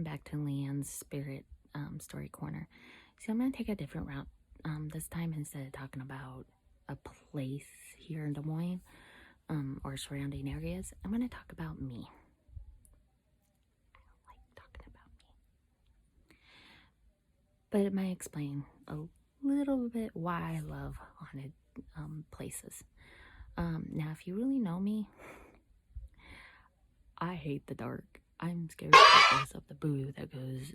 welcome back to Leanne's Spirit Story Corner. So I'm going to take a different route this time. Instead of talking about a place here in Des Moines or surrounding areas, I'm going to talk about me. I don't like talking about me. But it might explain a little bit why I love haunted places. Now, if you really know me, I hate the dark. I'm scared shitless of the boo that goes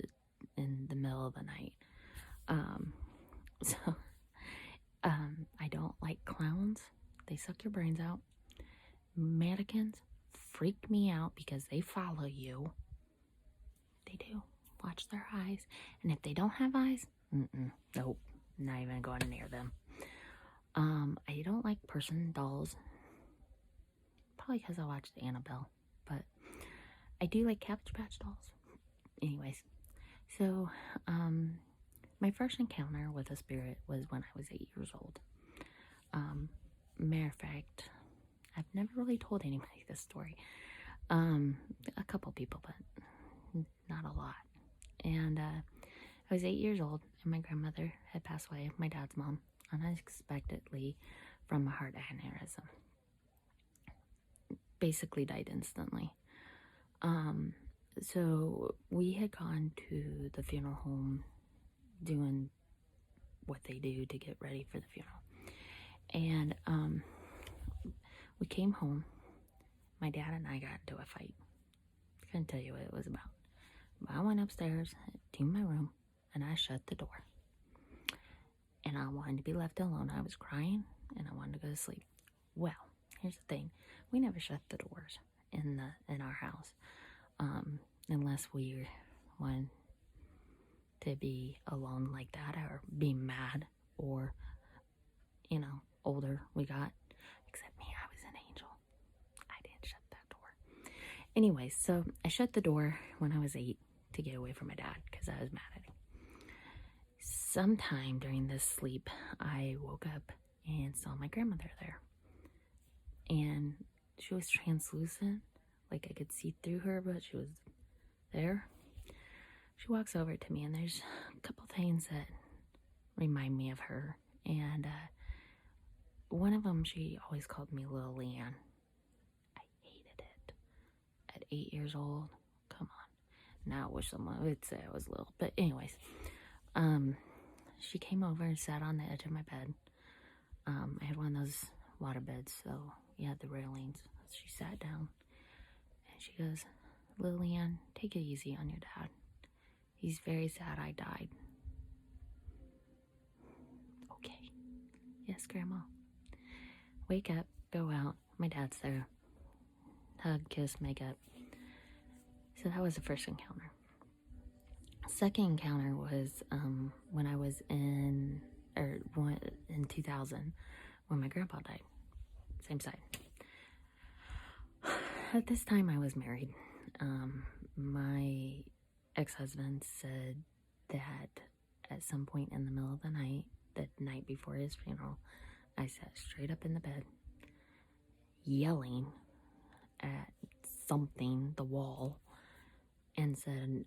in the middle of the night. I don't like clowns. They suck your brains out. Mannequins freak me out because they follow you. They do. Watch their eyes. And if they don't have eyes, nope. Not even going near them. I don't like person dolls. Probably because I watched Annabelle. But I do like Cabbage Patch dolls. Anyways, so my first encounter with a spirit was when I was 8 years old. Matter of fact, I've never really told anybody this story. A couple people, but not a lot. And I was 8 years old, and my grandmother had passed away, my dad's mom, unexpectedly from a heart aneurysm. Basically died instantly. So we had gone to the funeral home doing what they do to get ready for the funeral. And we came home. My dad and I got into a fight. I couldn't tell you what it was about. But I went upstairs to my room and I shut the door. And I wanted to be left alone. I was crying and I wanted to go to sleep. Well, here's the thing. We never shut the doors in our house. Unless we wanted to be alone like that or be mad or, older we got. Except me, I was an angel. I didn't shut that door. Anyways, so I shut the door when I was 8 to get away from my dad because I was mad at him. Sometime during this sleep, I woke up and saw my grandmother there. And she was translucent. Like I could see through her, but she was there. She walks over to me and there's a couple things that remind me of her. And one of them, she always called me Little Leanne. I hated it. At 8 years old, come on. Now I wish someone would say I was little. But anyways, she came over and sat on the edge of my bed. I had one of those water beds, so you had the railings. She sat down and she goes, Lillian, take it easy on your dad. He's very sad I died. Okay. Yes, Grandma. Wake up, go out. My dad's there. Hug, kiss, make up. So that was the first encounter. Second encounter was when I was in 2000 when my grandpa died. Same side. At this time I was married. My ex-husband said that at some point in the middle of the night, the night before his funeral, I sat straight up in the bed, yelling at something, the wall, and said,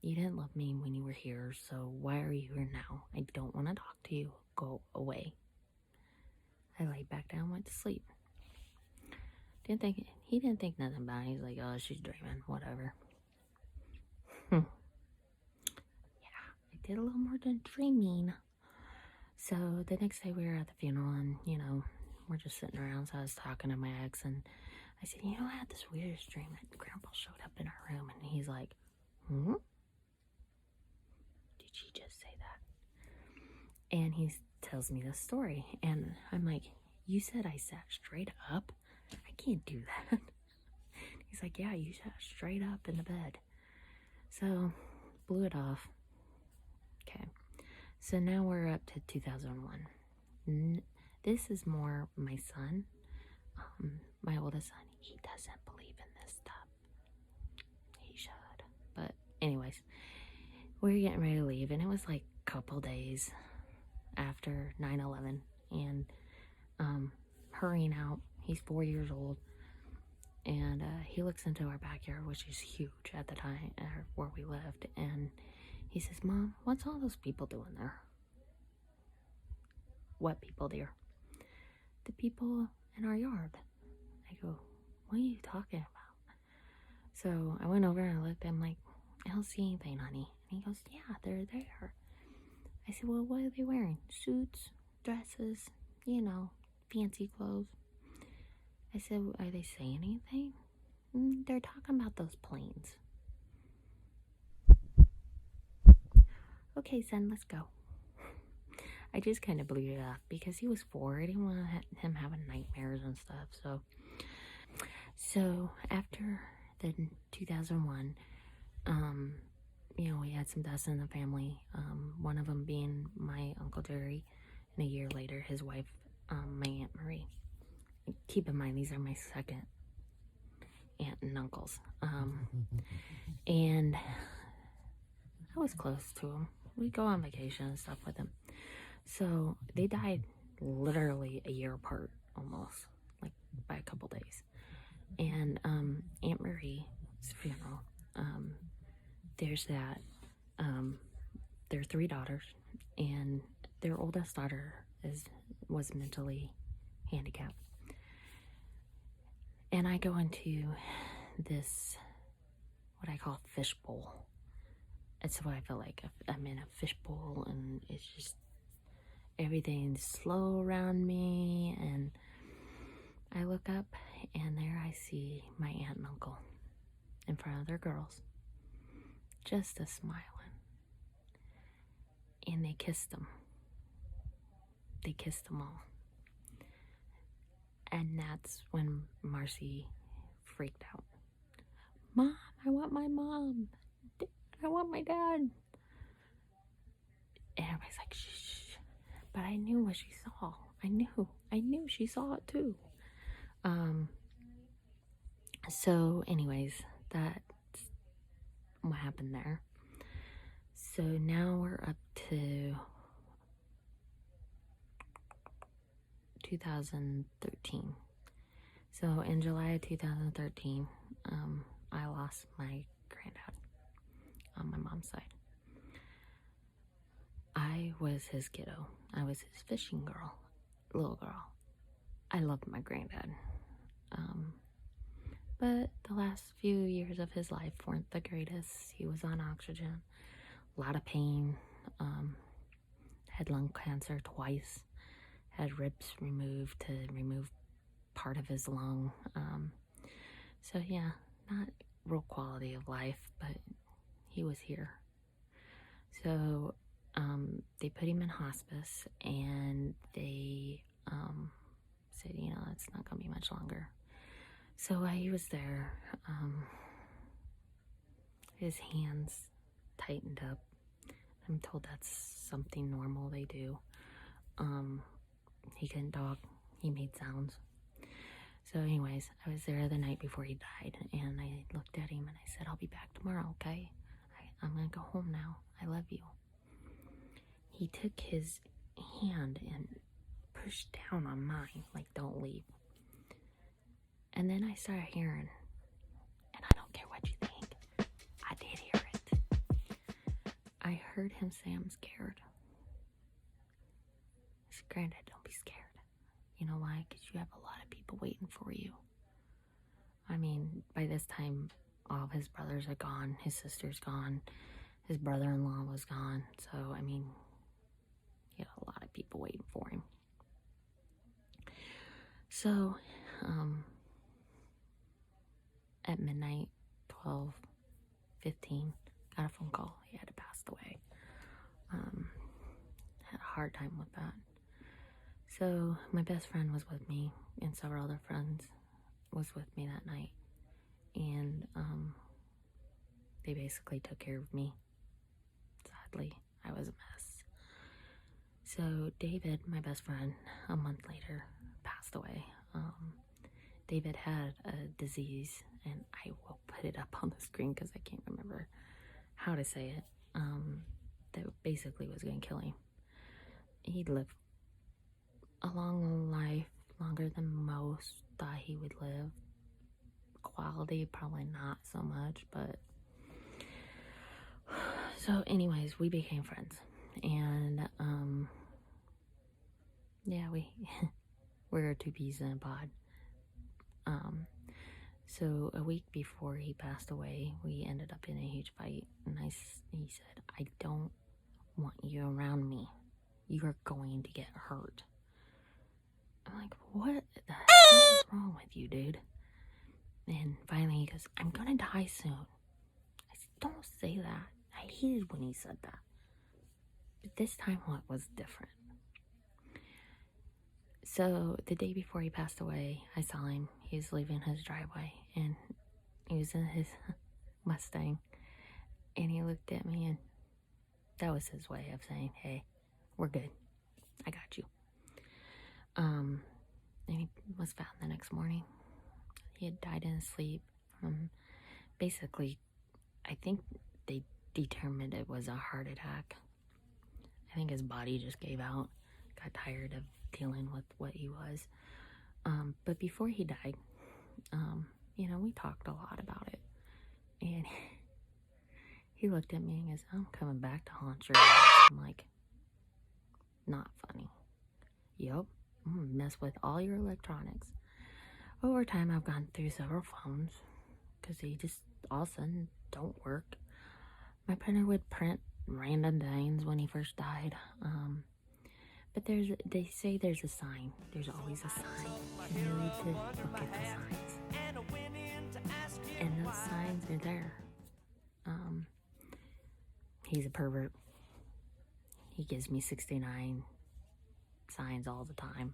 you didn't love me when you were here, so why are you here now? I don't want to talk to you. Go away. I laid back down, went to sleep. He didn't think nothing about it. He's like, oh, she's dreaming, whatever. Yeah, I did a little more than dreaming. So the next day we were at the funeral and, we're just sitting around. So I was talking to my ex and I said, I had this weirdest dream that Grandpa showed up in our room. And he's like, Did she just say that? And he tells me this story. And I'm like, you said I sat straight up? I can't do that. He's like, yeah, you sat straight up in the bed. So, blew it off. Okay. So now we're up to 2001. This is more my son. My oldest son. He doesn't believe in this stuff. He should. But anyways, we're getting ready to leave. And it was like a couple days after 9/11. And hurrying out. He's 4 years old. And he looks into our backyard, which is huge at the time where we lived, and he says, "Mom, what's all those people doing there?" "What people, dear?" "The people in our yard." I go, "What are you talking about?" So I went over and I looked. I'm like, "I don't see anything, honey." And he goes, "Yeah, they're there." I said, "Well, what are they wearing? Suits, dresses, fancy clothes." I said, "Are they saying anything?" "They're talking about those planes." "Okay, son, let's go." I just kind of blew it up because he was 4. I didn't want him having nightmares and stuff. So after the 2001, we had some deaths in the family. One of them being my Uncle Jerry, and a year later, his wife, my Aunt Marie. Keep in mind, these are my second aunt and uncles. And I was close to them. We'd go on vacation and stuff with them. So they died literally a year apart, almost, like by a couple days. And Aunt Marie's funeral, there's that. There are 3 daughters, and their oldest daughter was mentally handicapped. And I go into this, what I call fishbowl. That's what I feel like. I'm in a fishbowl, and it's just everything's slow around me. And I look up, and there I see my aunt and uncle in front of their girls, just a smiling. And they kissed them. They kissed them all. And that's when Marcy freaked out. "Mom, I want my mom. Dad, I want my dad." And everybody's like, "Shh, shh." But I knew what she saw. I knew she saw it too. So anyways, that's what happened there. So now we're up to 2013. So in July of 2013, I lost my granddad on my mom's side. I was his kiddo. I was his fishing girl, little girl. I loved my granddad. But the last few years of his life weren't the greatest. He was on oxygen, a lot of pain, had lung cancer twice, had ribs removed to remove part of his lung. So yeah, not real quality of life, but he was here. So they put him in hospice, and they said, it's not going to be much longer. So while he was there, his hands tightened up. I'm told that's something normal they do. He couldn't talk. He made sounds. So anyways, I was there the night before he died, and I looked at him and I said, "I'll be back tomorrow, okay? I'm going to go home now. I love you." He took his hand and pushed down on mine, like, "Don't leave." And then I started hearing, and I don't care what you think, I did hear it. I heard him say, "I'm scared." I said, "Granddad, don't be scared. You know why? Because you have a lot of people waiting for you." I mean, by this time, all of his brothers are gone. His sister's gone. His brother-in-law was gone. So, I mean, he had a lot of people waiting for him. So, at midnight, 12:15, got a phone call. He had passed away. Had a hard time with that. So my best friend was with me, and several other friends was with me that night. And they basically took care of me. Sadly, I was a mess. So David, my best friend, a month later, passed away. David had a disease, and I will put it up on the screen because I can't remember how to say it, that basically was going to kill him. He lived a long life, longer than most thought he would live. quality, probably not so much, but so anyways, we became friends, and yeah, we're two peas in a pod. So a week before he passed away, we ended up in a huge fight, and he said, "I don't want you around me. You're going to get hurt." I'm like, "What the hell is wrong with you, dude?" And finally he goes, "I'm gonna die soon." I said, "Don't say that." I hated when he said that. But this time what was different. So the day before he passed away, I saw him. He was leaving his driveway, and he was in his Mustang, and he looked at me, and that was his way of saying, "Hey, we're good. I got you." And he was found the next morning. He had died in his sleep from basically, I think they determined it was a heart attack. I think his body just gave out, got tired of dealing with what he was. But before he died, we talked a lot about it. And he looked at me and goes, "I'm coming back to haunt your ass." I'm like, "Not funny." "Yup, I'm gonna mess with all your electronics." Over time, I've gone through several phones because they just all of a sudden don't work. My printer would print random things when he first died. But they say there's a sign. There's always a sign. You need to look at the signs. And those signs are there. He's a pervert. He gives me 69 signs all the time.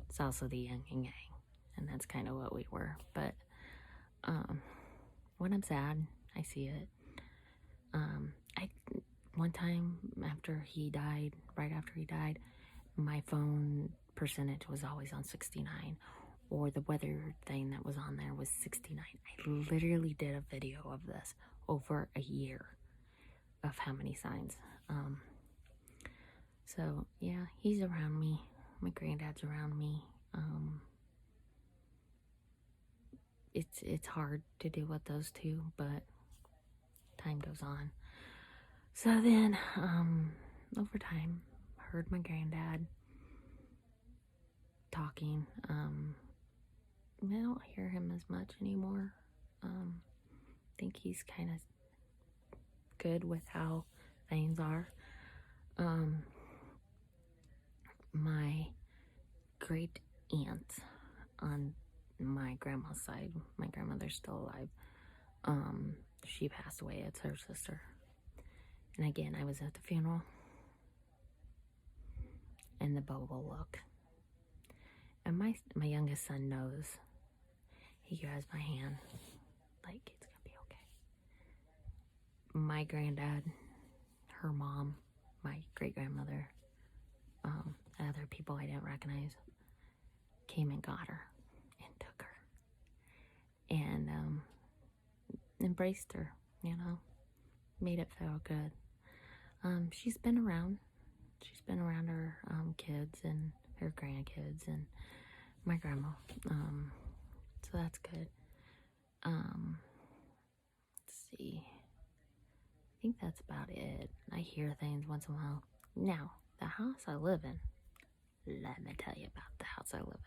It's also the yin and yang. And that's kind of what we were. But when I'm sad, I see it. One time right after he died, my phone percentage was always on 69, or the weather thing that was on there was 69. I literally did a video of this over a year of how many signs. So yeah, he's around me. My granddad's around me. It's hard to deal with those two, but time goes on. So then, over time, heard my granddad talking. I don't hear him as much anymore. Think he's kind of good with how things are. My great aunt on my grandma's side, my grandmother's still alive. She passed away. It's her sister. And again, I was at the funeral. And the Bobo look. And my youngest son knows. He grabs my hand. Like, it's gonna be okay. My granddad, her mom, my great-grandmother, other people I didn't recognize, came and got her and took her. And embraced her, made it feel good. She's been around. She's been around her kids and her grandkids and my grandma. So that's good. Let's see. I think that's about it. I hear things once in a while. Now, the house I live in. Let me tell you about the house I live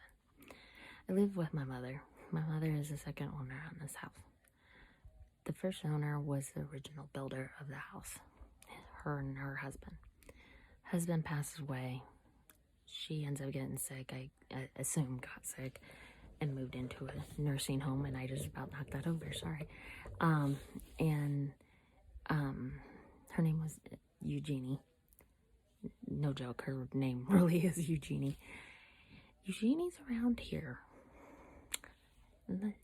in. I live with my mother. My mother is the second owner on this house. The first owner was the original builder of the house. Her and her husband. Husband passes away. She ends up getting sick. I assume got sick and moved into a nursing home, and I just about knocked that over. Sorry. Her name was Eugenie. No joke, her name really is Eugenie. Eugenie's around here.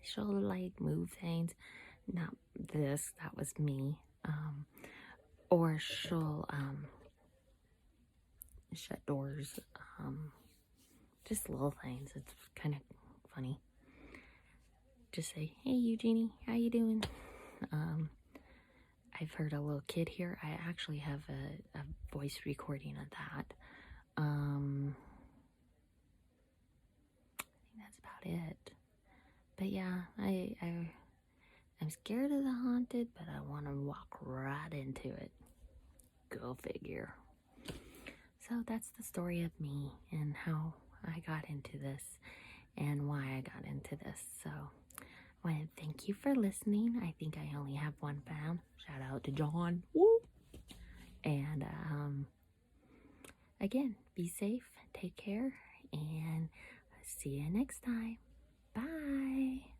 She'll like move things. Not this, that was me. Or she'll shut doors. Just little things. It's kind of funny. Just say, "Hey Eugenie, how you doing?" I've heard a little kid here. I actually have a voice recording of that. I think that's about it. But yeah, I I'm scared of the haunted, but I want to walk right into it. Go figure. So that's the story of me and how I got into this and why I got into this. So I want to thank you for listening. I think I only have one pound. Shout out to John. Woo! And again, be safe, take care, and see you next time. Bye.